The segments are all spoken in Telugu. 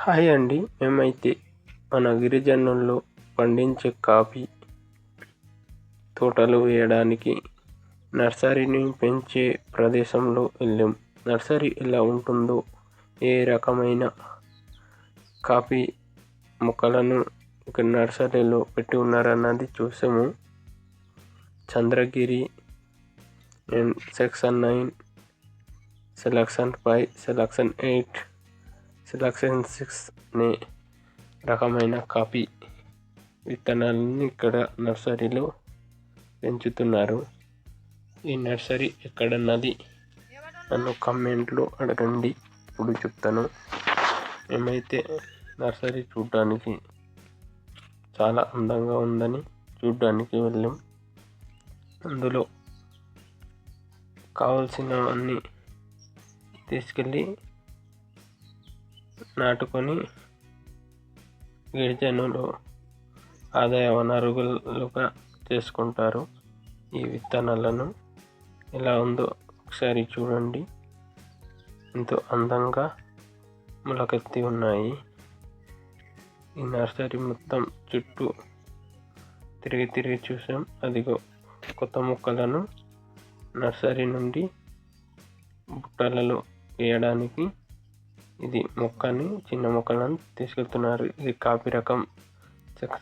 హాయ్ అండి. మేమైతే మన గిరిజనుల్లో పండించే కాఫీ తోటలు వేయడానికి నర్సరీని పెంచే ప్రదేశంలో వెళ్ళాం. నర్సరీ ఎలా ఉంటుందో, ఏ రకమైన కాఫీ మొక్కలను ఇక్కడ నర్సరీలో పెట్టి ఉన్నారన్నది చూసాము. Chandragiri and section 9, selection 5, selection 8, selection 6 అనే రకమైన కాఫీ విత్తనాలను ఇక్కడ నర్సరీలో పెంచుతున్నారు. ఈ నర్సరీ ఎక్కడన్నది నన్ను కామెంట్లో అడగండి, ఇప్పుడు చెప్తాను. మేమైతే నర్సరీ చూడడానికి చాలా అందంగా ఉందని చూడడానికి వెళ్ళాం. అందులో కావాల్సినవన్నీ తీసుకెళ్ళి నాటుకొని గిరిజనులు ఆదాయ వనరులుగా చేసుకుంటారు. ఈ విత్తనాలను ఎలా ఉందో ఒకసారి చూడండి. ఎంతో అందంగా మొలకెత్తి ఉన్నాయి. ఈ నర్సరీ మొత్తం చుట్టూ తిరిగి చూసాం. అదిగో కొత్త మొక్కలను నర్సరీ నుండి బుట్టలలో వేయడానికి ఇది మొక్కని, చిన్న మొక్కలను తీసుకెళ్తున్నారు. ఇది కాఫీ రకం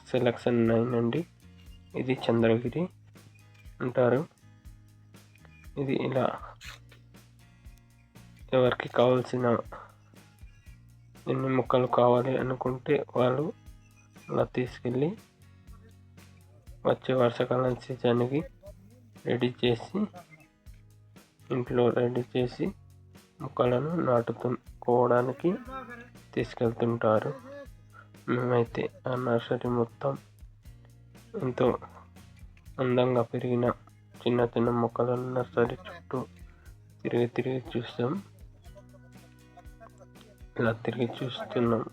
సెలక్షన్ 9 అండి. ఇది చంద్రగిరి అంటారు. ఇది ఇలా ఎవరికి కావాల్సిన ఎన్ని మొక్కలు కావాలి అనుకుంటే వాళ్ళు అలా తీసుకెళ్ళి వచ్చే వర్షాకాలం సీజన్కి ఇంట్లో రెడీ చేసి మొక్కలను నాటుకోవడానికి తీసుకెళ్తుంటారు. మేమైతే ఆ నర్సరీ మొత్తం ఎంతో అందంగా పెరిగిన చిన్న మొక్కలను నర్సరీ చుట్టూ తిరిగి చూస్తాం. ఇలా తిరిగి చూస్తున్నాం.